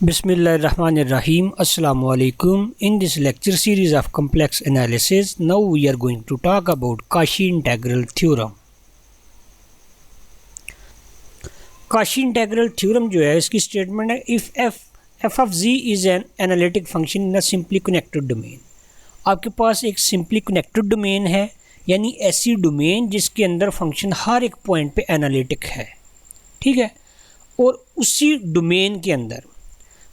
Bismillahirrahmanirrahim. Assalamu alaikum. In this lecture series of complex analysis, now we are going to talk about Cauchy integral theorem. Cauchy integral theorem जो है इसकी statement है if f of z is an analytic function in a simply connected domain. आपके पास एक simply connected domain है, यानी ऐसी domain जिसके अंदर फंक्शन हर एक पॉइंट पे एनालिटिक है, ठीक है, और उसी डोमेन के अंदर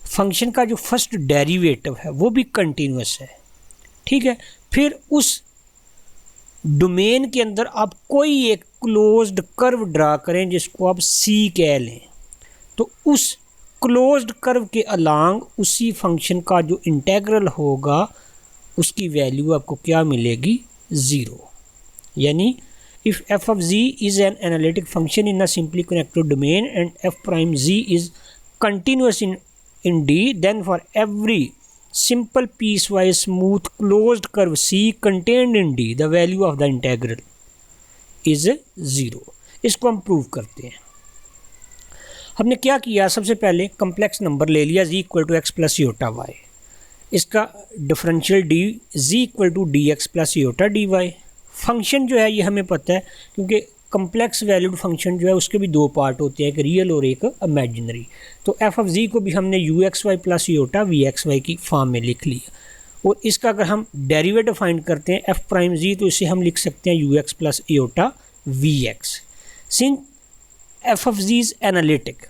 फंक्शन का जो फर्स्ट डेरिवेटिव है वो भी कंटिन्यूस है, ठीक है। फिर उस डोमेन के अंदर आप कोई एक क्लोज्ड कर्व ड्रा करें जिसको आप सी कह लें, तो उस क्लोज्ड कर्व के अलांग उसी फंक्शन का जो इंटेग्रल होगा उसकी वैल्यू आपको क्या मिलेगी, ज़ीरो। यानी if f of z is an analytic function in a simply connected domain and f prime z is continuous in D, then for every simple piecewise smooth closed curve C contained in D, the value of the integral is 0। इसको हम prove करते हैं। हमने क्या किया, सबसे पहले complex number ले लिया z equal to x plus iota y, इसका differential d z equal to d x plus iota d y. Function जो है ये हमें पता है क्योंकि कम्प्लेक्स वैल्यूड फंक्शन जो है उसके भी दो पार्ट होते हैं, एक रियल और एक इमेजिनरी। तो एफ ऑफ जी को भी हमने u x y plus iota v x y की फॉर्म में लिख लिया, और इसका अगर हम डेरिवेटिव फाइंड करते हैं एफ प्राइम जी, तो इसे हम लिख सकते हैं u x plus iota v x. Since f of z is analytic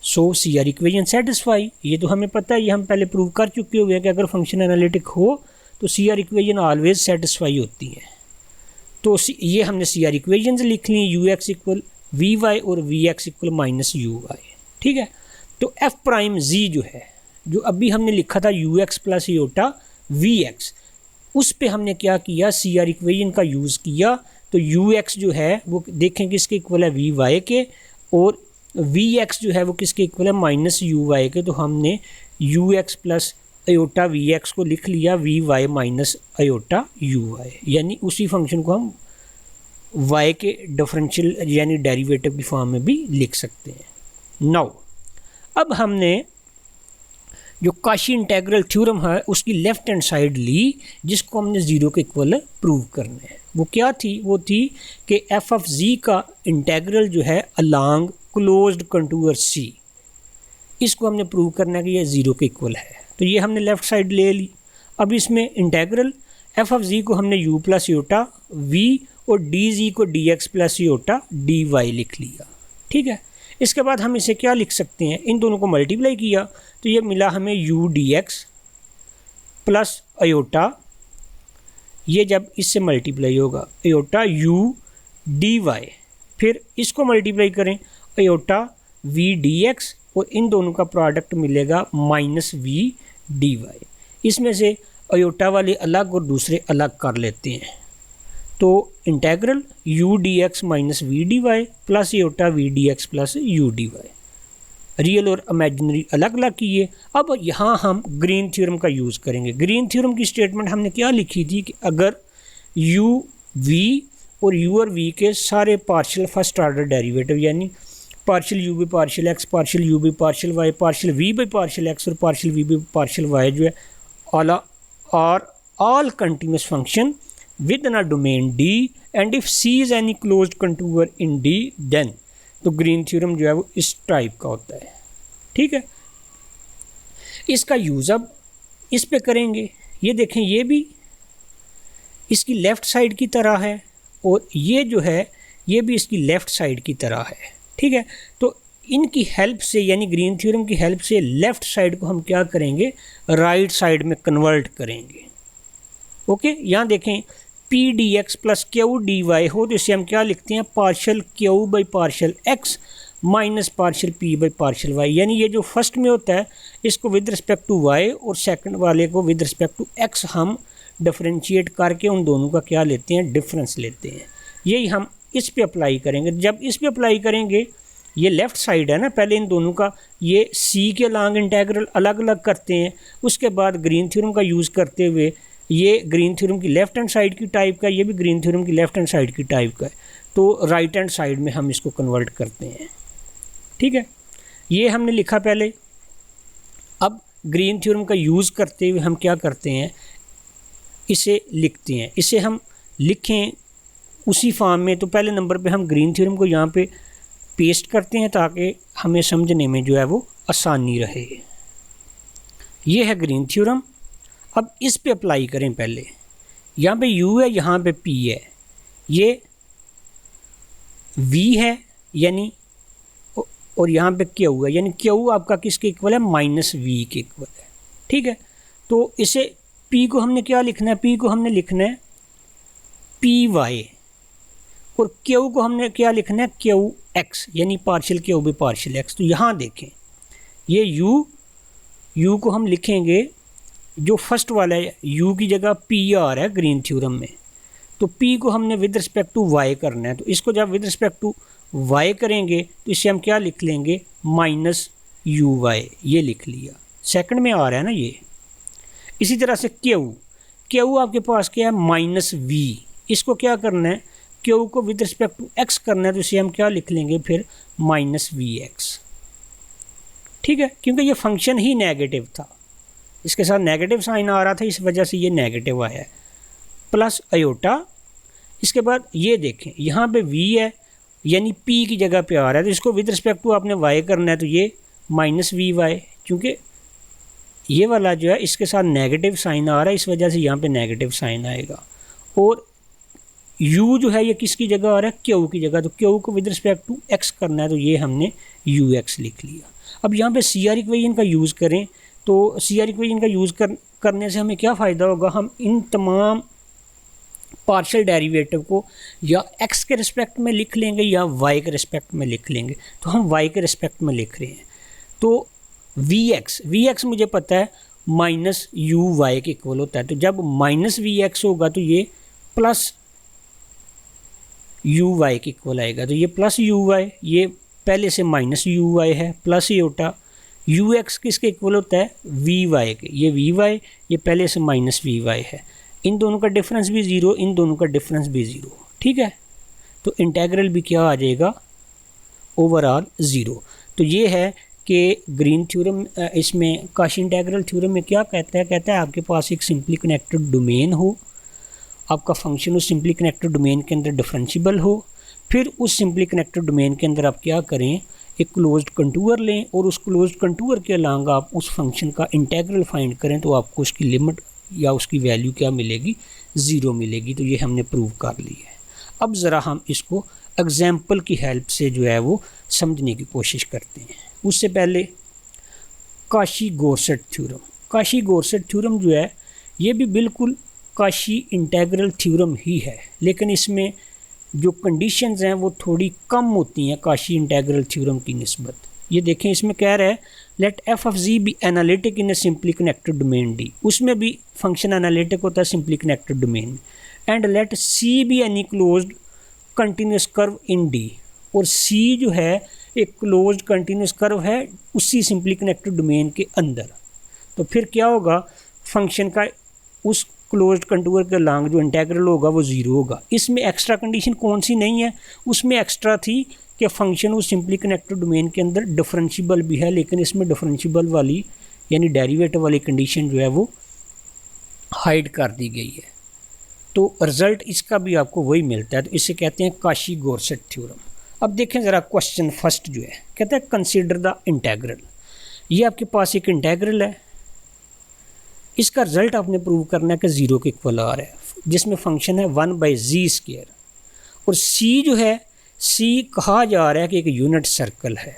so C R equation satisfy, ये तो हमें पता है, ये हम पहले प्रूव कर चुके हुए हैं कि अगर फंक्शन एनालिटिक हो तो C R equation always satisfy होती हैं। तो ये हमने सी आर इक्वेशंस लिख ली, u x equal v y और v x equal minus u y, ठीक है। तो एफ प्राइम जी जो है, जो अभी हमने लिखा था u x plus iota v x, उस पे हमने क्या किया, सी आर इक्वेशन का यूज़ किया। तो यू एक्स जो है वो देखें किसके इक्वल है, वी वाई के, और वी एक्स जो है वो किसके इक्वल है, माइनस यू वाई के। तो हमने u x plus iota v x को लिख लिया v y minus iota u y, यानी उसी फंक्शन को हम वाई के डिफरेंशियल यानी डेरिवेटिव की फॉर्म में भी लिख सकते हैं। नाउ अब हमने जो काशी इंटेग्रल थ्योरम है उसकी लेफ्ट हैंड साइड ली, जिसको हमने ज़ीरो के इक्वल प्रूव करना है। वो क्या थी, वो थी कि एफ ऑफ जी का इंटेग्रल जो है अलोंग क्लोज्ड कंटूर सी, इसको हमने प्रूव करना है कि ये ज़ीरो के इक्वल है। तो ये हमने लेफ़्ट साइड ले ली। अब इसमें इंटेग्रल एफ ऑफ जी को हमने यू प्लस योटा वी और डी जी को d x plus iota d y लिख लिया, ठीक है। इसके बाद हम इसे क्या लिख सकते हैं, इन दोनों को मल्टीप्लाई किया तो ये मिला हमें you d x plus aorta, ये जब इससे मल्टीप्लाई होगा अयोटा यू डी वाई, फिर इसको मल्टीप्लाई करें अयोटा वी डी एक्स, और इन दोनों का प्रोडक्ट मिलेगा माइनस वी डी वाई। इसमें से अयोटा वाले अलग और दूसरे अलग कर लेते हैं, तो integral u d x minus v d y plus iota v d x plus u d y, real और इमेजिनरी अलग अलग किए। अब यहाँ हम ग्रीन थ्योरम का यूज़ करेंगे। ग्रीन थ्योरम की स्टेटमेंट हमने क्या लिखी थी कि अगर यू वी और यू और वी के सारे पार्शियल फर्स्ट ऑर्डर डेरिवेटिव, यानी partial u by partial x, partial u by partial y, partial v by partial x और partial v by partial y जो है all continuous function within a domain D and if C is any closed contour in D then, तो Green theorem जो है वो इस type का होता है, ठीक है। इसका यूज़ अब इस पे करेंगे। ये देखें, ये भी इसकी लेफ़्ट साइड की तरह है और ये जो है ये भी इसकी लेफ़्ट साइड की तरह है, ठीक है। तो इनकी हेल्प से यानी ग्रीन थ्योरम की हेल्प से लेफ़्ट साइड को हम क्या करेंगे, राइट साइड में कन्वर्ट करेंगे। ओके, यहाँ देखें p d x plus q d y हो तो इसे हम क्या लिखते हैं, partial q by partial x minus partial p by partial y, यानी ये जो फर्स्ट में होता है इसको विद रिस्पेक्ट टू वाई और सेकंड वाले को विद रिस्पेक्ट टू एक्स हम डिफरेंशिएट करके उन दोनों का क्या लेते हैं, डिफरेंस लेते हैं। यही हम इस पे अप्लाई करेंगे। जब इस पे अप्लाई करेंगे, ये लेफ़्ट साइड है ना, पहले इन दोनों का ये सी के लॉन्ग इंटेग्रल अलग अलग करते हैं, उसके बाद ग्रीन थ्योरम का यूज़ करते हुए ये ग्रीन थ्योरम की लेफ़्ट हैंड साइड की टाइप का, ये भी ग्रीन थ्योरम की लेफ़्ट हैंड साइड की टाइप का है, तो राइट हैंड साइड में हम इसको कन्वर्ट करते हैं, ठीक है। ये हमने लिखा पहले अब ग्रीन थ्योरम का यूज़ करते हुए हम क्या करते हैं, इसे लिखते हैं। इसे हम लिखें उसी फॉर्म में, तो पहले नंबर पे हम ग्रीन थ्योरम को यहाँ पे पेस्ट करते हैं ताकि हमें समझने में जो है वो आसानी रहे। ये है ग्रीन थ्योरम। अब इस पे अप्लाई करें। पहले यहाँ पे u है, यहाँ पे p है, ये v है यानी, और यहाँ पे q है यानी q आपका किसके इक्वल है, -v के इक्वल है। ठीक है, तो इसे p को हमने क्या लिखना है, p को हमने लिखना है py, और q को हमने क्या लिखना है, qx यानी partial q by partial x। तो यहाँ देखें ये u को हम लिखेंगे, जो फर्स्ट वाला है u की जगह pr है ग्रीन थ्योरम में, तो p को हमने विद रिस्पेक्ट टू y करना है। तो इसको जब विद रिस्पेक्ट टू y करेंगे तो इसे हम क्या लिख लेंगे, -uy, ये लिख लिया। सेकंड में आ रहा है ना ये। इसी तरह से q आपके पास क्या है, -v, इसको क्या करना है, q को विद रिस्पेक्ट टू x करना है, तो इसे हम क्या लिख लेंगे फिर, -vx। ठीक है, क्योंकि ये फंक्शन ही नेगेटिव था, इसके साथ नेगेटिव साइन आ रहा था, इस वजह से ये नेगेटिव आया है, प्लस अयोटा। इसके बाद ये देखें यहाँ पे v है यानी p की जगह पे आ रहा है, तो इसको विद रिस्पेक्ट टू आपने y करना है, तो ये -vy, क्योंकि ये वाला जो है इसके साथ नेगेटिव साइन आ रहा है, इस वजह से यहाँ पे नेगेटिव साइन आएगा। और u जो है ये किसकी जगह आ रहा है, q की जगह, तो q को विद रिस्पेक्ट टू x करना है, तो ये हमने ux लिख लिया। अब यहाँ पे CR इक्वेशन का यूज़ करें, तो CR इक्वेशन का यूज़ करने से हमें क्या फ़ायदा होगा, हम इन तमाम पार्शियल डेरिवेटिव को या x के रिस्पेक्ट में लिख लेंगे या y के रिस्पेक्ट में लिख लेंगे। तो हम y के रिस्पेक्ट में लिख रहे हैं, तो vx मुझे पता है -uy के इक्वल होता है, तो जब -vx होगा तो ये प्लस uy के इक्वल आएगा, तो ये प्लस uy, ये पहले से -uy है, प्लस योटा ux किसके इक्वल होता है, vy के, ये vy, ये पहले से -vy है, इन दोनों का डिफरेंस भी ज़ीरो, इन दोनों का डिफरेंस भी ज़ीरो। ठीक है, तो इंटेग्रल भी क्या आ जाएगा, ओवरऑल ज़ीरो। तो ये है कि ग्रीन थ्योरम, इसमें काशी इंटेग्रल थ्योरम में क्या कहता है आपके पास एक सिंपली कनेक्टेड डोमेन हो, आपका फंक्शन उस सिंपली कनेक्टेड डोमेन के अंदर डिफरेंशिएबल हो, फिर उस सिंपली कनेक्टेड डोमेन के अंदर आप क्या करें, एक क्लोज्ड कंटूर लें, और उस क्लोज्ड कंटूर के अलावा आप उस फंक्शन का इंटेग्रल फाइंड करें, तो आपको उसकी लिमिट या उसकी वैल्यू क्या मिलेगी, ज़ीरो मिलेगी। तो ये हमने प्रूव कर ली है। अब ज़रा हम इसको एग्जाम्पल की हेल्प से जो है वो समझने की कोशिश करते हैं। उससे पहले काशी गॉर्सेट थ्योरम जो है ये भी बिल्कुल काशी इंटेग्रल थ्योरम ही है, लेकिन इसमें जो कंडीशंस हैं वो थोड़ी कम होती हैं काशी इंटेग्रल थ्योरम की निस्बत। ये देखें, इसमें कह रहा है let f of z be analytic in a simply connected domain D, उसमें भी फंक्शन एनालिटिक होता है सिंपली कनेक्टेड डोमेन में, and let C be any closed continuous curve in D, और सी जो है एक क्लोज्ड कंटिन्यूस कर्व है उसी सिंपली कनेक्टेड डोमेन के अंदर। तो फिर क्या होगा, फंक्शन का उस क्लोज्ड कंटूर के लॉन्ग जो इंटेग्रल होगा वो ज़ीरो होगा। इसमें एक्स्ट्रा कंडीशन कौन सी नहीं है, उसमें एक्स्ट्रा थी कि फंक्शन उस सिंपली कनेक्टेड डोमेन के अंदर डिफरेंशिएबल भी है, लेकिन इसमें डिफरेंशिएबल वाली यानी डेरिवेटिव वाली कंडीशन जो है वो हाइड कर दी गई है। तो रिज़ल्ट इसका भी आपको वही मिलता है। तो इसे कहते हैं काशी गॉर्सेट थ्योरम। अब देखें ज़रा क्वेश्चन फर्स्ट जो है, कहता है कंसीडर द इंटेग्रल। ये आपके पास एक इंटेग्रल है, इसका रिजल्ट आपने प्रूव करना है कि ज़ीरो के इक्वल आ रहा है, जिसमें फंक्शन है 1/z², और c जो है c कहा जा रहा है कि एक यूनिट सर्कल है।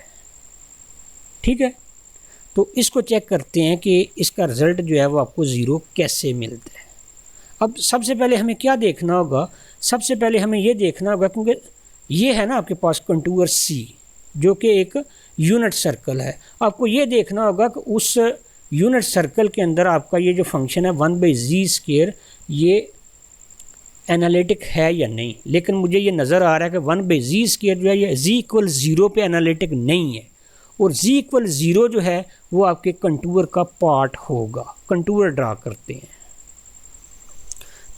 ठीक है, तो इसको चेक करते हैं कि इसका रिजल्ट जो है वो आपको ज़ीरो कैसे मिलता है। अब सबसे पहले हमें क्या देखना होगा, सबसे पहले हमें ये देखना होगा, क्योंकि ये है ना आपके पास कंटूर c जो कि एक यूनिट सर्कल है, आपको ये देखना होगा कि उस यूनिट सर्कल के अंदर आपका ये जो फंक्शन है 1/z² ये एनालिटिक है या नहीं। लेकिन मुझे ये नज़र आ रहा है कि 1/z² जो है ये z=0 पे एनालिटिक नहीं है, और z=0 जो है वो आपके कंटूर का पार्ट होगा। कंटूर ड्रा करते हैं,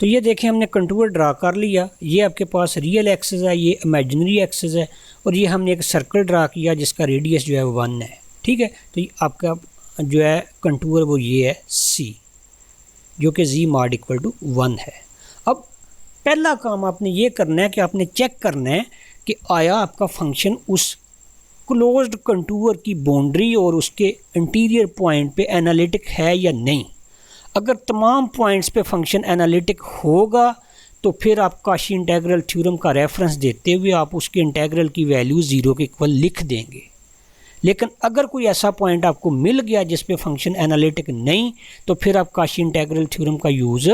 तो ये देखें हमने कंटूर ड्रा कर लिया। ये आपके पास रियल एक्सिस है, ये इमेजिनरी एक्सिस है, और ये हमने एक सर्कल ड्रा किया जिसका रेडियस जो है 1 है। ठीक है, तो ये आपका जो है कंटूर वो ये है सी, जो कि z mod इक्वल टू 1 है। अब पहला काम आपने ये करना है कि आपने चेक करना है कि आया आपका फंक्शन उस क्लोज्ड कंटूर की बाउंड्री और उसके इंटीरियर पॉइंट पे एनालिटिक है या नहीं। अगर तमाम पॉइंट्स पे फंक्शन एनालिटिक होगा तो फिर आप काशी इंटेग्रल थ्योरम का रेफरेंस देते हुए आप उसके इंटेग्रल की वैल्यू 0 के इक्वल लिख देंगे। लेकिन अगर कोई ऐसा पॉइंट आपको मिल गया जिस पे फंक्शन एनालिटिक नहीं, तो फिर आप काशी इंटेग्रल थ्योरम का यूज़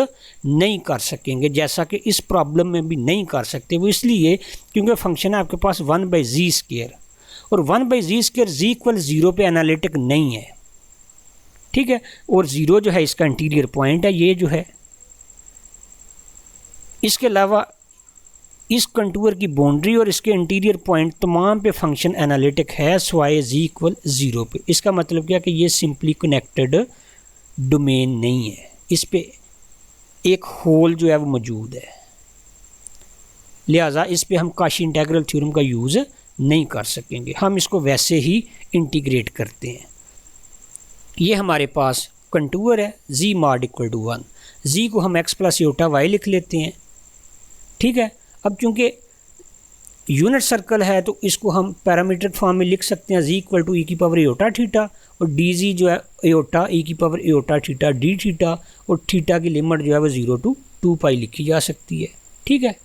नहीं कर सकेंगे, जैसा कि इस प्रॉब्लम में भी नहीं कर सकते। वो इसलिए क्योंकि फंक्शन है आपके पास 1/z², और 1/z² z इक्वल 0 पे एनालिटिक नहीं है, ठीक है। और 0 जो है इसका इंटीरियर पॉइंट है, ये जो है। इसके अलावा इस कंटूर की बाउंड्री और इसके इंटीरियर पॉइंट तमाम पे फंक्शन एनालिटिक है स्वाय z इक्वल 0 पे। इसका मतलब क्या कि ये सिंपली कनेक्टेड डोमेन नहीं है, इस पे एक होल जो है वो मौजूद है, लिहाजा इस पे हम काशी इंटेग्रल थ्योरम का यूज़ नहीं कर सकेंगे। हम इसको वैसे ही इंटीग्रेट करते हैं। ये हमारे पास कंटूर है z mod equal to 1, z को हम x प्लस योटा y लिख लेते हैं, ठीक है। अब चूँकि यूनिट सर्कल है तो इसको हम पैरामीट्रिक फॉर्म में लिख सकते हैं, z इक्वल टू ई की पावर एयोटा थीटा, और dz जो है एयोटा ई की power aorta theta d theta, और थीटा की लिमिट जो है वो 0 to 2π लिखी जा सकती है, ठीक है।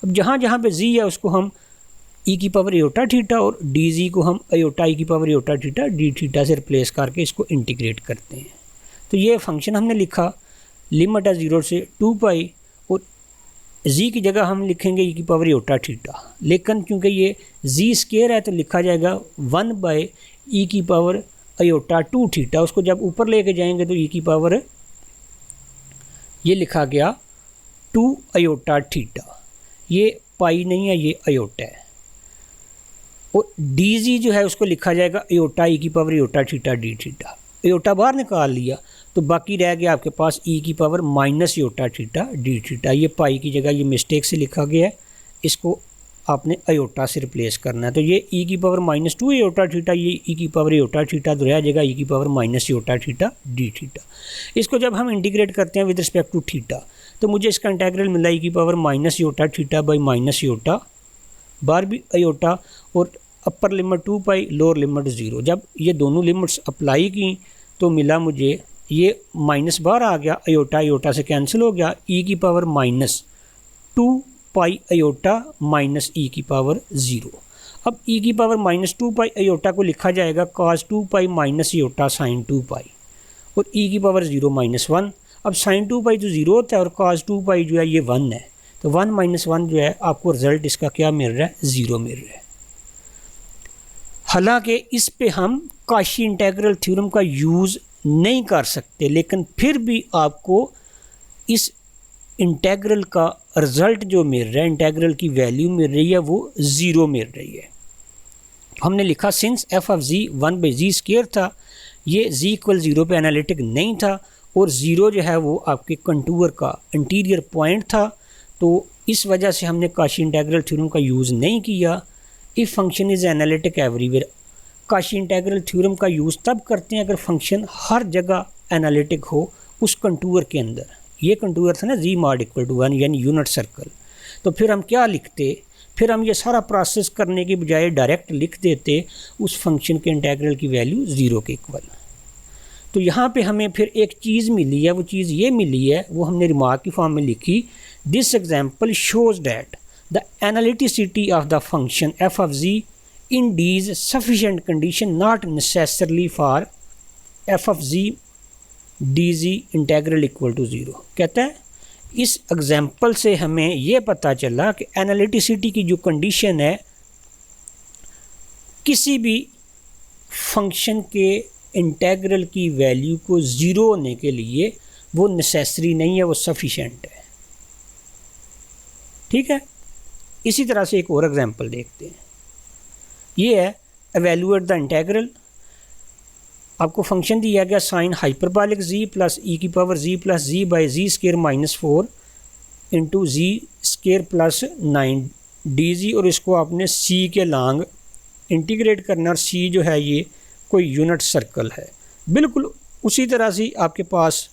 अब जहाँ जहाँ पे z है उसको हम ई की पावर एयोटा थीटा और dz को हम एयोटा ई की power aorta theta d theta से रिप्लेस करके इसको इंटीग्रेट करते हैं। तो ये फंक्शन हमने लिखा, लिमिट है 0 से 2π, और z की जगह हम लिखेंगे ई की पावर एयोटा थीटा, लेकिन क्योंकि ये z² है तो लिखा जाएगा 1/e की पावर एयोटा 2 थीटा। उसको जब ऊपर लेके जाएंगे तो e की पावर ये लिखा गया 2 एयोटा थीटा, ये पाई नहीं है, ये एयोटा है। और dz जो है उसको लिखा जाएगा एयोटा ई की power aorta theta d theta. Aorta बाहर निकाल लिया तो बाकी रह गया आपके पास ई की power minus iota theta d theta. ये पाई की जगह ये मिस्टेक से लिखा गया है, इसको आपने एयोटा से रिप्लेस करना है। तो ये ई की पावर -2 एयोटा थीटा, ये ई की पावर एयोटा थीटा तो रह जाएगा ई की power minus iota theta d theta. इसको जब हम इंटीग्रेट करते हैं विद रिस्पेक्ट टू थीटा तो मुझे इसका इंटेग्रल मिला ई की power minus iota theta by minus iota bar भी एयोटा, और अपर लिमिट 2π लोअर लिमिट 0। जब ये दोनों लिमिट्स अप्लाई की तो मिला मुझे ये माइनस बाहर आ गया, एयोटा एयोटा से कैंसिल हो गया, ई की पावर -2π एयोटा माइनस ई की पावर 0। अब ई की पावर -2π एयोटा को लिखा जाएगा cos 2π माइनस एयोटा sin 2π, और ई की पावर 0 -1। अब sin 2π तो 0 होता है और cos 2π जो है ये 1 है, तो 1 - 1 जो है आपको रिजल्ट इसका क्या मिल रहा है, 0 मिल रहा है। हालांकि इस पे हम काशी इंटेग्रल थ्योरम का यूज़ नहीं कर सकते, लेकिन फिर भी आपको इस इंटेग्रल का रिज़ल्ट जो मिल रहा है, इंटेग्रल की वैल्यू मिल रही है वो 0 मिल रही है। हमने लिखा since f of ji 1/z² था, ये z इक्वल 0 पे एनालिटिक नहीं था, और 0 जो है वो आपके कंटूर का इंटीरियर पॉइंट था, तो इस वजह से हमने काशी इंटेग्रल थ्योरम का यूज़ नहीं किया। If function is analytic everywhere, Kashi integral theorem का यूज़ तब करते हैं अगर फंक्शन हर जगह एनालिटिक हो उस कंटूर के अंदर। ये कंटूर था ना z mod इक्वल टू 1 यानी यूनिट सर्कल। तो फिर हम क्या लिखते, फिर हम ये सारा प्रोसेस करने के बजाय डायरेक्ट लिख देते उस फंक्शन के इंटेग्रल की वैल्यू 0 के इक्वल। तो यहाँ पे हमें फिर एक चीज़ मिली है, वो चीज़ ये मिली है, वो हमने रिमार्क की फॉर्म में लिखी, this example shows that the analyticity of the function f of z in these sufficient condition not necessarily for f of z dz integral equal to 0। कहता है इस एग्जाम्पल से हमें ये पता चला कि एनालिटिसिटी की जो कंडीशन है किसी भी फंक्शन के इंटेग्रल की वैल्यू को 0 होने के लिए वो नेसेसरी नहीं है, वो सफिशेंट है, ठीक है। इसी तरह से एक और एग्जाम्पल देखते हैं, ये है एवेल्यूएट द इंटेग्रल। आपको फंक्शन दिया गया sign hyperbolic z plus e की power z plus z by z² -4 into z² plus 9 dz, और इसको आपने c के लॉन्ग इंटीग्रेट करना, और c जो है ये कोई यूनिट सर्कल है, बिल्कुल उसी तरह से आपके पास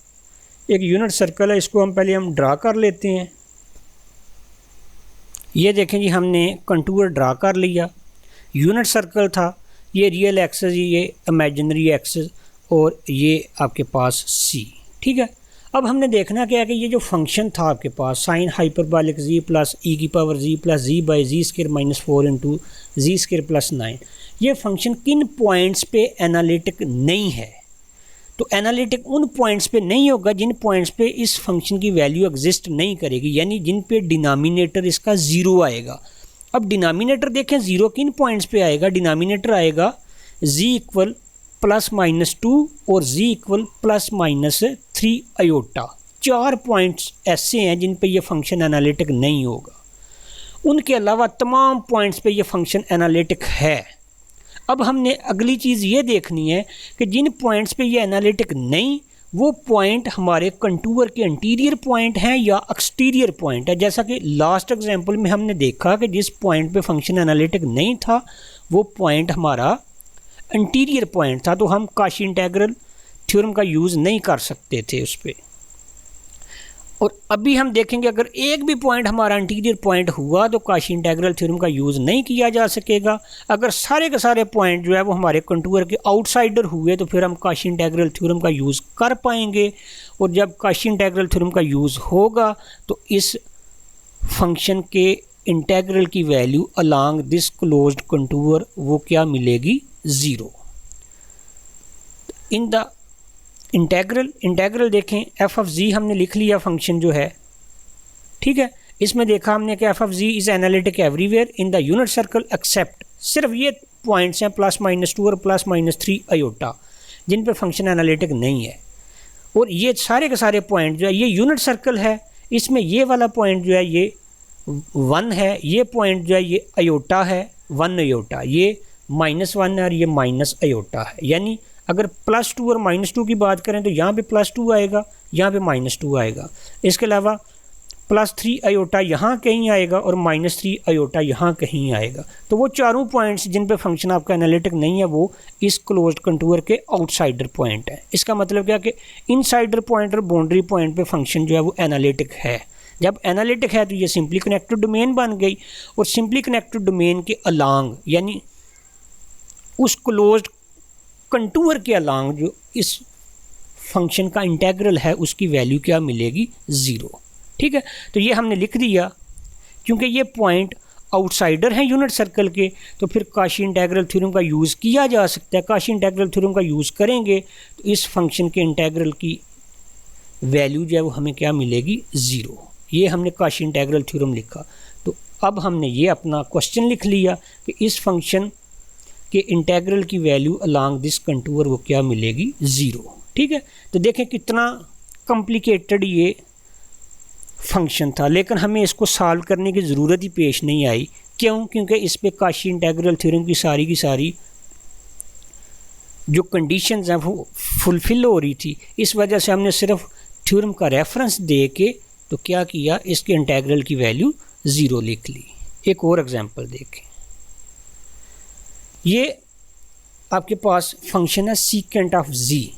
एक यूनिट सर्कल है, इसको हम ड्रा कर लेते हैं। ये देखें जी, हमने कंटूर ड्रा कर लिया। यूनिट सर्कल था, ये रियल एक्सेस, ये इमेजिनरी एक्सेस, और ये आपके पास सी। ठीक है, अब हमने देखना क्या है कि ये जो फंक्शन था आपके पास sine hyperbolic z plus e की power z plus z by z square minus 4 into z square plus 9, ये फंक्शन किन पॉइंट्स पे एनालिटिक नहीं है। तो एनालिटिक उन पॉइंट्स पे नहीं होगा जिन पॉइंट्स पे इस फंक्शन की वैल्यू एग्जिस्ट नहीं करेगी, यानी जिन पे डिनोमिनेटर इसका ज़ीरो आएगा। अब डिनोमिनेटर देखें ज़ीरो किन पॉइंट्स पे आएगा। डिनोमिनेटर आएगा जी इक्वल प्लस माइनस 2 और z equal plus minus 3 iota. 4 points ऐसे हैं जिन पे ये फंक्शन एनालिटिक नहीं होगा। उनके अलावा तमाम पॉइंट्स पे ये फंक्शन एनालिटिक है। अब हमने अगली चीज़ ये देखनी है कि जिन पॉइंट्स पे ये एनालिटिक नहीं, वो पॉइंट हमारे कंटूर के इंटीरियर पॉइंट हैं या एक्सटीरियर पॉइंट है। जैसा कि लास्ट एग्जांपल में हमने देखा कि जिस पॉइंट पे फंक्शन एनालिटिक नहीं था वो पॉइंट हमारा इंटीरियर पॉइंट था, तो हम काशी इंटीग्रल थ्योरम का यूज़ नहीं कर सकते थे उस पर। और अभी हम देखेंगे अगर एक भी पॉइंट हमारा इंटीरियर पॉइंट हुआ तो काशी इंटीग्रल थ्योरम का यूज़ नहीं किया जा सकेगा। अगर सारे के सारे पॉइंट जो है वो हमारे कंटूर के आउटसाइडर हुए तो फिर हम काशी इंटीग्रल थ्योरम का यूज़ कर पाएंगे। और जब काशी इंटीग्रल थ्योरम का यूज़ होगा तो इस फंक्शन के इंटीग्रल की value along this closed contour वो क्या मिलेगी, ज़ीरो। इन द इंटीग्रल देखें एफ ऑफ जी हमने लिख लिया फंक्शन जो है। ठीक है, इसमें देखा हमने कि f of z is analytic everywhere in the unit circle except, सिर्फ ये पॉइंट्स हैं प्लस माइनस 2 और प्लस माइनस 3 आयोटा जिन पे फंक्शन एनालिटिक नहीं है। और ये सारे के सारे पॉइंट जो है ये यूनिट सर्कल है, इसमें ये वाला पॉइंट जो है ये 1 है, ये पॉइंट जो है ये आयोटा है 1 आयोटा, ये -1 है और ये माइनस आयोटा है। यानी अगर +2 और -2 की बात करें तो यहाँ पे +2 आएगा, यहाँ पे -2 आएगा। इसके अलावा +3 आयोटा यहाँ कहीं आएगा और -3 आयोटा यहाँ कहीं आएगा। तो वो चारों पॉइंट्स जिन पे फंक्शन आपका एनालिटिक नहीं है वो इस क्लोज्ड कंटूर के आउटसाइडर पॉइंट है। इसका मतलब क्या कि इनसाइडर पॉइंट और बाउंड्री पॉइंट पे फंक्शन जो है वो एनालिटिक है। जब एनालिटिक है तो ये सिंपली कनेक्टेड डोमेन बन गई, और सिंपली कनेक्टेड डोमेन के अलोंग यानी उस क्लोज्ड कंटूर के अलोंग जो इस फंक्शन का इंटीग्रल है उसकी वैल्यू क्या मिलेगी, ज़ीरो। ठीक है, तो ये हमने लिख दिया। क्योंकि ये पॉइंट आउटसाइडर हैं यूनिट सर्कल के तो फिर काशी इंटीग्रल थ्योरम का यूज़ किया जा सकता है। काशी इंटीग्रल थ्योरम का यूज़ करेंगे तो इस फंक्शन के इंटीग्रल की वैल्यू जो है वो हमें क्या मिलेगी, ज़ीरो। ये हमने काशी इंटीग्रल थ्योरम लिखा। तो अब हमने ये अपना क्वेश्चन लिख लिया कि इस फंक्शन कि इंटीग्रल की वैल्यू अलोंग दिस कंटूर वो क्या मिलेगी, ज़ीरो। ठीक है, तो देखें कितना कॉम्प्लिकेटेड ये फंक्शन था, लेकिन हमें इसको सॉल्व करने की ज़रूरत ही पेश नहीं आई। क्यों? क्योंकि इस पे काशी इंटीग्रल थ्योरम की सारी जो कंडीशंस हैं वो फुलफ़िल हो रही थी। इस वजह से हमने सिर्फ थ्योरम का रेफरेंस दे के तो क्या किया, इसके इंटीग्रल की वैल्यू ज़ीरो लिख ली। एक और एग्जांपल देखें। ये आपके पास फंक्शन है सीकेंट ऑफ जी।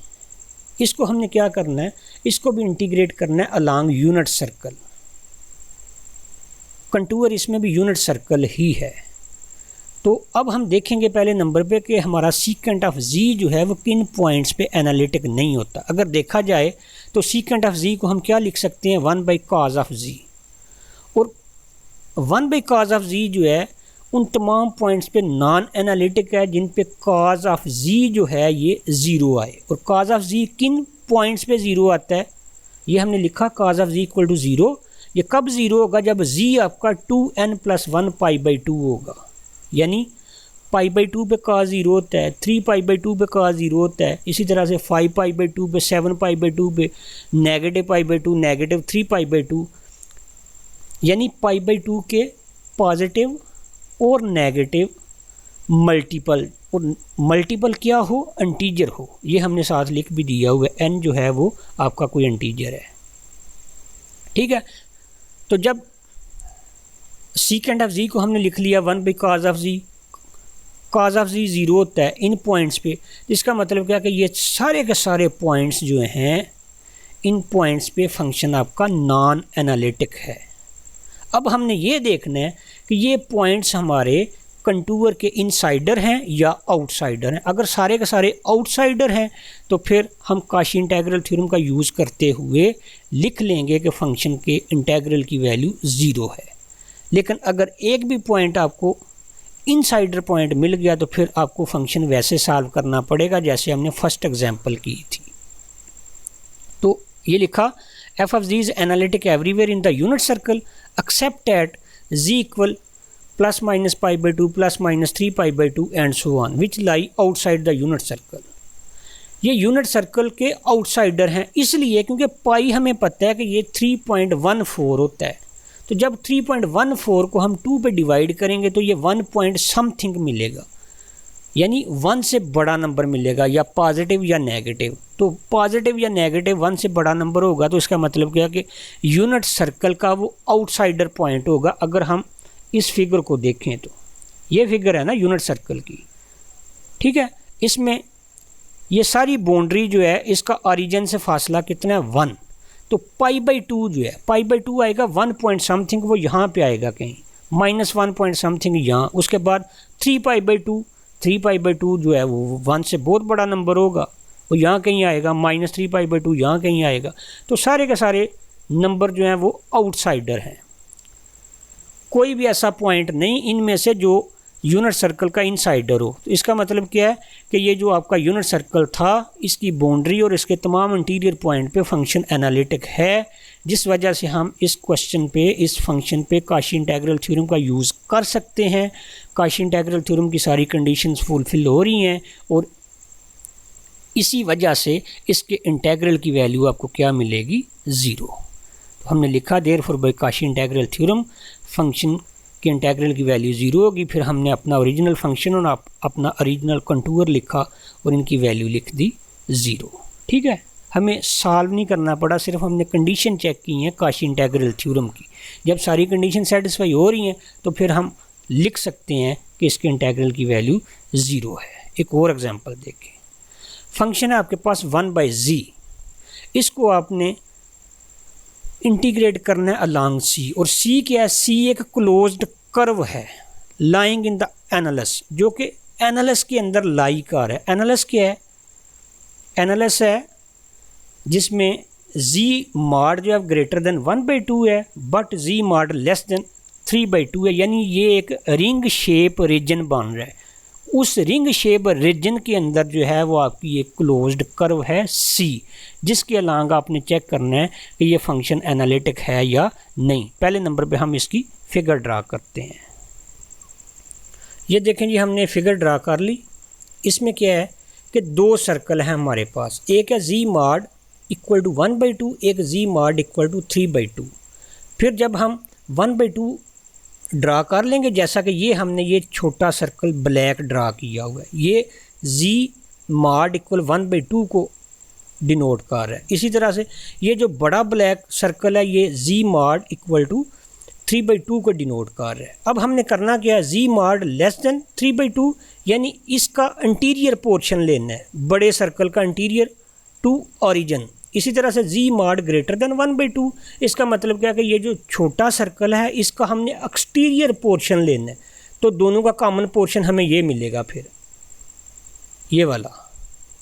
इसको हमने क्या करना है, इसको भी इंटीग्रेट करना है अलोंग यूनिट सर्कल। कंटूर इसमें भी यूनिट सर्कल ही है। तो अब हम देखेंगे पहले नंबर पे कि हमारा सीकेंट ऑफ जी जो है वो किन पॉइंट्स पे एनालिटिक नहीं होता। अगर देखा जाए तो सीकेंट ऑफ जी को हम क्या लिख सकते हैं, 1/cos ऑफ जी। और 1/cos ऑफ जी जो है उन तमाम पॉइंट्स पे नॉन एनालिटिक है जिन पे कॉज ऑफ जी जो है ये ज़ीरो आए। और कॉज ऑफ जी किन पॉइंट्स पे ज़ीरो आता है, ये हमने लिखा cos of z equal to zero. ये कब ज़ीरो होगा, जब जी आपका 2n+1 π/2 होगा। यानी π/2 पे कॉज ज़ीरो होता है, 3π/2 पे कॉज ज़ीरो होता है, इसी तरह से 5π/2 पे, 7π/2 पे, -π/2, -3π/2, यानी π/2 के पॉजिटिव और नेगेटिव मल्टीपल, और मल्टीपल क्या हो, इंटीजर हो। ये हमने साथ लिख भी दिया हुआ है, n जो है वो आपका कोई इंटीजर है। ठीक है, तो जब सीकेंट ऑफ जी को हमने लिख लिया 1/cos of z, cos of z zero होता है इन पॉइंट्स पे, जिसका मतलब क्या है कि ये सारे के सारे पॉइंट्स जो हैं इन पॉइंट्स पे फंक्शन आपका नॉन एनालिटिक है। अब हमने ये देखना है कि ये पॉइंट्स हमारे कंटूर के इनसाइडर हैं या आउटसाइडर हैं। अगर सारे के सारे आउटसाइडर हैं तो फिर हम काशी इंटीग्रल थ्योरम का यूज़ करते हुए लिख लेंगे कि फ़ंक्शन के इंटीग्रल की वैल्यू ज़ीरो है। लेकिन अगर एक भी पॉइंट आपको इनसाइडर पॉइंट मिल गया तो फिर आपको फंक्शन वैसे सॉल्व करना पड़ेगा जैसे हमने फर्स्ट एग्जांपल की थी। तो ये लिखा f of z is analytic everywhere in the unit circle except at z equal plus minus pi by two plus minus 3 pi by two and so on which lie outside the unit circle. ये unit circle के outsider हैं इसलिए क्योंकि पाई हमें पता है कि ये 3.14 होता है। तो जब 3.14 को हम 2 पे डिवाइड करेंगे तो ये 1 पॉइंट समथिंग मिलेगा, यानी 1 से बड़ा नंबर मिलेगा, या पॉजिटिव या नेगेटिव। तो पॉजिटिव या नेगेटिव 1 से बड़ा नंबर होगा तो इसका मतलब क्या कि यूनिट सर्कल का वो आउटसाइडर पॉइंट होगा। अगर हम इस फिगर को देखें तो ये फिगर है ना यूनिट सर्कल की, ठीक है। इसमें ये सारी बाउंड्री जो है इसका ओरिजिन से फासला कितना है 1। तो पाई बाई टू जो है पाई बाई टू आएगा 1 पॉइंट समथिंग, वो यहाँ पे आएगा कहीं -1 पॉइंट समथिंग यहाँ। उसके बाद 3 पाई बाई टू जो है वो 1 से बहुत बड़ा नंबर होगा, वो यहाँ कहीं आएगा। -3 पाई बाई टू यहाँ कहीं आएगा। तो सारे के सारे नंबर जो हैं वो आउटसाइडर हैं। कोई भी ऐसा पॉइंट नहीं इनमें से जो यूनिट सर्कल का इनसाइडर हो। तो इसका मतलब क्या है कि ये जो आपका यूनिट सर्कल था इसकी बाउंड्री और इसके तमाम इंटीरियर पॉइंट पे फंक्शन एनालिटिक है, जिस वजह से हम इस क्वेश्चन पे इस फंक्शन पे काशी इंटीग्रल थ्योरम का यूज़ कर सकते हैं। काशी इंटीग्रल थ्योरम की सारी कंडीशंस फुलफिल हो रही हैं और इसी वजह से इसके इंटीग्रल की वैल्यू आपको क्या मिलेगी 0। तो हमने लिखा therefore by Kashi integral theorem function के इंटीग्रल की वैल्यू 0 होगी। फिर हमने अपना ओरिजिनल फंक्शन और अपना ओरिजिनल कंटूर लिखा और इनकी वैल्यू लिख दी 0। ठीक है, हमें सॉल्व नहीं करना पड़ा, सिर्फ हमने कंडीशन चेक की हैं काशी इंटीग्रल थ्योरम की। जब सारी कंडीशन सेटिस्फाई हो रही हैं तो फिर हम लिख सकते हैं कि इसके इंटीग्रल की वैल्यू 0 है। एक और एग्जांपल देखें। फंक्शन है आपके पास 1/z, इसको आपने इंटीग्रेट करना है अलॉन्ग सी। और सी क्या है? सी एक क्लोज्ड कर्व है लाइंग इन द एनालस, जो कि एनालस के अंदर लाई कर है। एनालस क्या है? एनालस है जिसमें z मॉड जो है ग्रेटर देन 1/2 है but z mod less than 3/2 है, यानी ये एक रिंग शेप रीजन बन रहा है। उस रिंग शेप रीजन के अंदर जो है वो आपकी एक क्लोज्ड कर्व है C, जिसके अलॉन्ग आपने चेक करना है कि ये फंक्शन एनालिटिक है या नहीं। पहले नंबर पे हम इसकी फिगर ड्रा करते हैं। ये देखें जी, हमने फिगर ड्रा कर ली। इसमें क्या है कि दो सर्कल हैं हमारे पास, एक है z मॉड इक्वल टू 1/2, एक z मॉड इक्वल टू 3/2। फिर जब हम 1/2 ड्रा कर लेंगे, जैसा कि ये हमने ये छोटा सर्कल ब्लैक ड्रा किया हुआ है, ये z मॉड इक्वल 1/2 को डिनोट कर रहा है। इसी तरह से ये जो बड़ा ब्लैक सर्कल है ये z मॉड इक्वल टू 3/2 को डिनोट कर रहा है। अब हमने करना क्या है? z मॉड लेस देन 3/2, यानी इसका इंटीरियर पोर्शन लेना है, बड़े सर्कल का इंटीरियर टू ओरिजिन। इसी तरह से z मॉड ग्रेटर देन 1/2, इसका मतलब क्या है कि ये जो छोटा सर्कल है इसका हमने एक्सटीरियर पोर्शन लेना है। तो दोनों का कॉमन पोर्शन हमें ये मिलेगा, फिर ये वाला।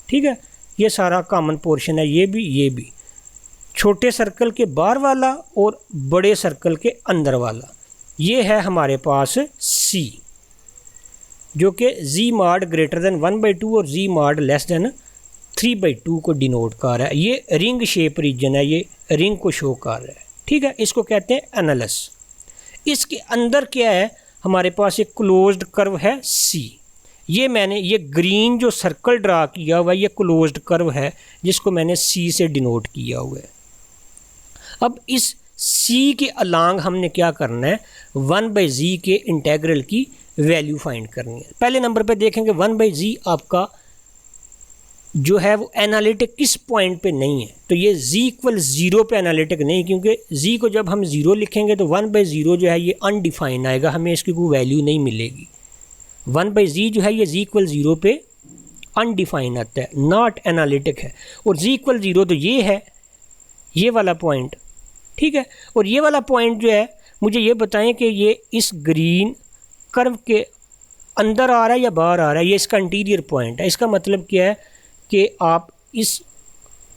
ठीक है, ये सारा कॉमन पोर्शन है, ये भी छोटे सर्कल के बाहर वाला और बड़े सर्कल के अंदर वाला। ये है हमारे पास C, जो कि z मॉड ग्रेटर देन 1/2 और z मॉड लेस देन 3/2 को डिनोट कर रहा है। ये रिंग शेप रीजन है, ये रिंग को शो कर रहा है। ठीक है, इसको कहते हैं एनालस। इसके अंदर क्या है? हमारे पास एक क्लोज्ड कर्व है C। ये मैंने ये ग्रीन जो सर्कल ड्रा किया हुआ है ये क्लोज्ड कर्व है जिसको मैंने C से डिनोट किया हुआ है। अब इस C के अलॉन्ग हमने क्या करना है? 1/z के इंटीग्रल की वैल्यू फाइंड करनी है। पहले नंबर पे देखेंगे 1/z आपका जो है वो एनालिटिक किस पॉइंट पे नहीं है। तो ये z इक्वल 0 पे एनालिटिक नहीं, क्योंकि z को जब हम 0 लिखेंगे तो 1/0 जो है ये अनडिफाइन आएगा, हमें इसकी कोई वैल्यू नहीं मिलेगी। 1/z जो है ये z=0 पे अनडिफाइन आता है, नॉट एनालिटिक है। और z=0 तो ये है, ये वाला पॉइंट, ठीक है। और ये वाला पॉइंट जो है, मुझे ये बताएं कि ये इस ग्रीन कर्व के अंदर आ रहा है या बाहर आ रहा है। ये इसका इंटीरियर पॉइंट है। इसका मतलब क्या है कि आप इस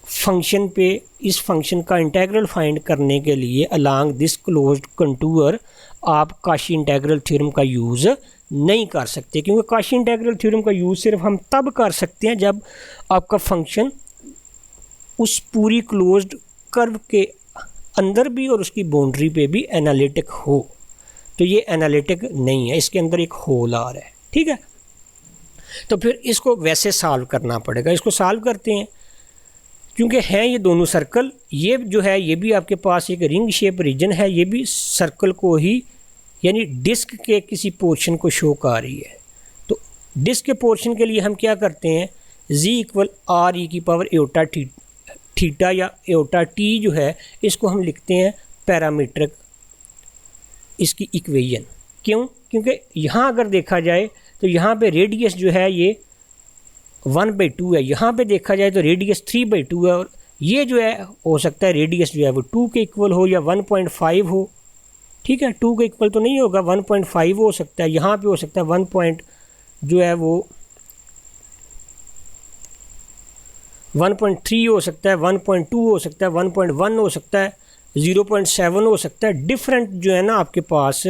फंक्शन पे, इस फंक्शन का इंटीग्रल फाइंड करने के लिए अलोंग दिस क्लोज्ड कंटूर आप काशी इंटीग्रल थ्योरम का यूज़ नहीं कर सकते, क्योंकि काशी इंटीग्रल थ्योरम का यूज़ सिर्फ हम तब कर सकते हैं जब आपका फंक्शन उस पूरी क्लोज्ड कर्व के अंदर भी और उसकी बाउंड्री पे भी एनालिटिक हो। तो ये एनालिटिक नहीं है, इसके अंदर एक होल आ रहा है, ठीक है। तो फिर इसको वैसे सॉल्व करना पड़ेगा। इसको सॉल्व करते हैं, क्योंकि हैं ये दोनों सर्कल। ये जो है ये भी आपके पास एक रिंग शेप रीजन है, ये भी सर्कल को ही यानी डिस्क के किसी पोर्शन को शो कर रही है। तो डिस्क के पोर्शन के लिए हम क्या करते हैं, z=r⁻∗θ थीटा या एओटा टी जो है इसको हम लिखते हैं पैरामीट्रिक इसकी इक्वेशन। क्यों? क्योंकि यहाँ अगर देखा जाए तो यहाँ पे रेडियस जो है ये 1/2 है, यहाँ पे देखा जाए तो रेडियस 3/2 है। और ये जो है हो सकता है रेडियस जो है वो 2 के इक्वल हो या 1.5 हो, ठीक है। 2 के इक्वल तो नहीं होगा, 1.5 हो सकता है। यहाँ पे हो सकता है 1 जो है वो 1.3 हो सकता है, 1.2 हो सकता है, 1.1 हो सकता है, 0.7 हो सकता है। डिफरेंट जो है ना आपके पास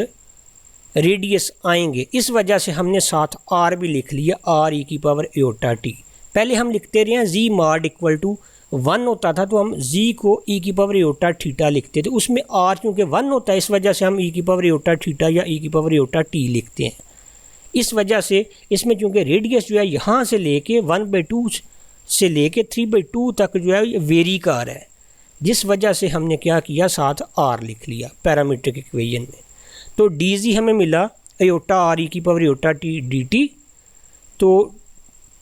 रेडियस आएंगे। इस वजह से हमने साथ r भी लिख लिया, r⁻∗t। पहले हम लिखते रहे हैं z mod = 1 होता था तो हम z को e⁻∗θ लिखते थे। उसमें r चूँकि 1 होता है इस वजह से हम e⁻∗θ या e⁻∗t लिखते हैं। इस वजह से इसमें चूँकि रेडियस जो है यहाँ से लेके 1/2 से लेके 3/2 तक जो है वेरी कर रहा है, जिस वजह से हमने क्या किया साथ r लिख लिया पैरामीट्रिक इक्वेशन में। तो dz हमें मिला अयोटा r⁻∗t dt। तो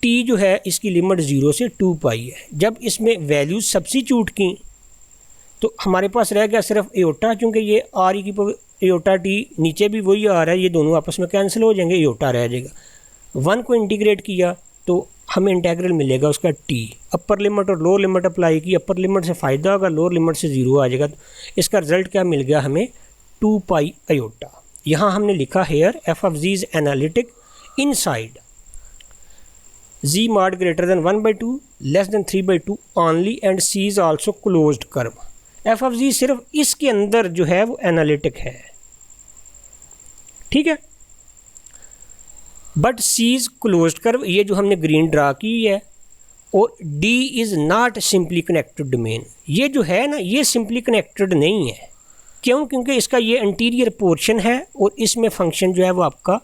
t जो है इसकी लिमिट 0 से 2π है। जब इसमें वैल्यूज सब्स्टिट्यूट की तो हमारे पास रह गया सिर्फ अयोटा, चूँकि ये r⁻∗t नीचे भी वही आ रहा है, ये दोनों आपस में कैंसिल हो जाएंगे, अयोटा रह जाएगा। 1 को इंटीग्रेट किया तो हमें इंटीग्रल मिलेगा उसका t। अपर लिमिट और लोअर लिमिट अप्लाई की, अपर लिमिट से फ़ायदा होगा, लोअर लिमिट से 0 आ जाएगा। तो इसका रिजल्ट क्या मिल गया हमें, 2π अयोटा। यहाँ हमने लिखा here f(z) is analytic inside z mod > 1/2 less than 3/2 only and c is also closed curve. f(z) सिर्फ इसके अंदर जो है वो एनालिटिक है, ठीक है। But c is closed curve, ये जो हमने ग्रीन ड्रा की है। और d is not simply connected domain, ये जो है ना ये सिंपली कनेक्टेड नहीं है। क्यों? क्योंकि इसका ये इंटीरियर पोर्शन है और इसमें फंक्शन जो है वो आपका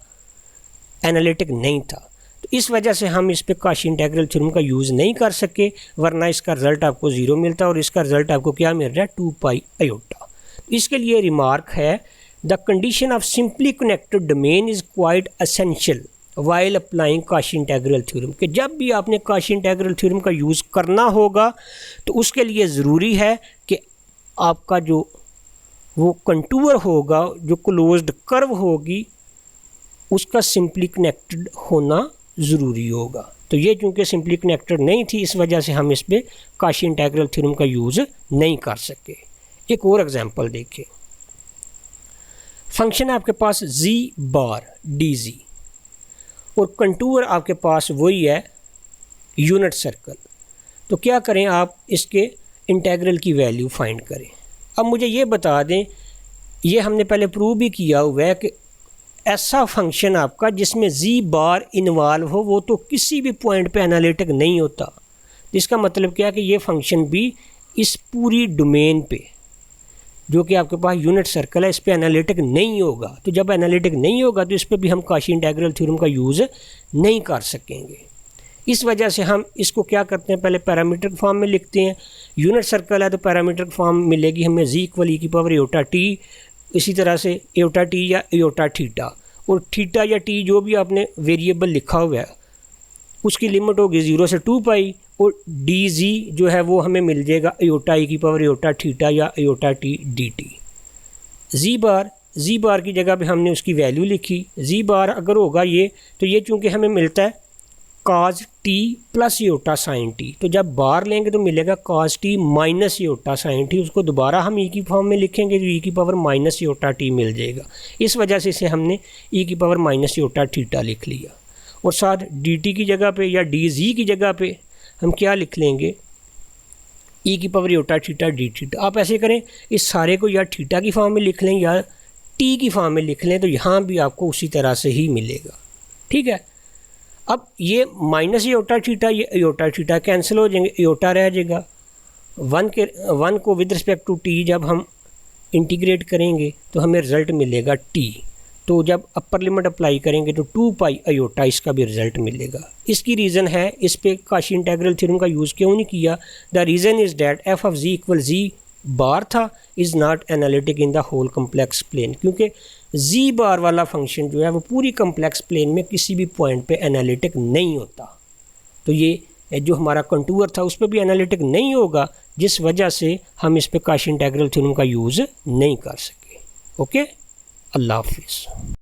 एनालिटिक नहीं था। तो इस वजह से हम इस पे काशी इंटीग्रल थ्योरम का यूज़ नहीं कर सके, वरना इसका रिजल्ट आपको 0 मिलता और इसका रिजल्ट आपको क्या मिल रहा है, 2π अयोटा। इसके लिए रिमार्क है, the condition of simply connected domain is quite essential while applying Kashi integral theorem. कि जब भी आपने काशी इंटीग्रल थ्योरम का यूज़ करना होगा तो उसके लिए ज़रूरी है कि आपका जो वो कंटूर होगा, जो क्लोज्ड कर्व होगी, उसका सिंपली कनेक्टेड होना ज़रूरी होगा। तो ये चूँकि सिंपली कनेक्टेड नहीं थी इस वजह से हम इस पर काशी इंटीग्रल थ्योरम का यूज़ नहीं कर सके। एक और एग्जांपल देखें। फंक्शन आपके पास z बार dz और कंटूर आपके पास वही है यूनिट सर्कल। तो क्या करें, आप इसके इंटीग्रल की वैल्यू फाइंड करें। अब मुझे ये बता दें, ये हमने पहले प्रूव भी किया हुआ है कि ऐसा फंक्शन आपका जिसमें z बार इन्वॉल्व हो वो तो किसी भी पॉइंट पे एनालिटिक नहीं होता। इसका मतलब क्या है कि ये फंक्शन भी इस पूरी डोमेन पे जो कि आपके पास यूनिट सर्कल है इस पे एनालिटिक नहीं होगा। तो जब एनालिटिक नहीं होगा तो इस पे भी हम काशी इंटीग्रल थ्योरम का यूज़ नहीं कर सकेंगे। इस वजह से हम इसको क्या करते हैं, पहले पैरामीट्रिक फॉर्म में लिखते हैं। यूनिट सर्कल है तो पैरामीट्रिक फॉर्म मिलेगी हमें z = e⁻∗t, इसी तरह से एयोटा t या एयोटा थीटा। और थीटा या t जो भी आपने वेरिएबल लिखा हुआ है उसकी लिमिट होगी 0 से 2π। और dz जो है वो हमें मिल जाएगा अयोटा e⁻∗θ या अयोटा t dt। z बार जी बार की जगह पे हमने उसकी वैल्यू लिखी। जी बार अगर होगा ये, तो ये चूँकि हमें मिलता है cos t plus iota sine t, तो जब बार लेंगे तो मिलेगा cos t minus iota sine t. उसको दोबारा हम e की फॉर्म में लिखेंगे तो e की पावर माइनस योटा टी मिल जाएगा। इस वजह से इसे हमने e की पावर माइनस योटा थीटा लिख लिया। और साथ dt की जगह पे या dz की जगह पे हम क्या लिख लेंगे, e की power iota theta d theta. आप ऐसे करें, इस सारे को या थीटा की फॉर्म में लिख लें या t की फॉर्म में लिख लें, तो यहाँ भी आपको उसी तरह से ही मिलेगा। ठीक है, अब ये माइनस योटा थीटा, ये योटा थीटा कैंसिल हो जाएंगे, योटा रह जाएगा। वन को विद रिस्पेक्ट टू टी जब हम इंटीग्रेट करेंगे तो हमें रिज़ल्ट मिलेगा टी। तो जब अपर लिमिट अप्लाई करेंगे तो 2 पाई अयोटा इसका भी रिज़ल्ट मिलेगा। इसकी रीज़न है, इस पे काशी इंटीग्रल थ्योरम का यूज़ क्यों नहीं किया। The reason is that f of z equal z bar था is not analytic in the whole complex plane, क्योंकि जी बार वाला फंक्शन जो है वो पूरी कम्प्लेक्स प्लेन में किसी भी पॉइंट पे एनालिटिक नहीं होता। तो ये जो हमारा कंटूर था उस पर भी एनालिटिक नहीं होगा, जिस वजह से हम इस पे काशी इंटीग्रल थ्योरम का यूज़ नहीं कर सके। ओके, अल्लाह हाफिज़।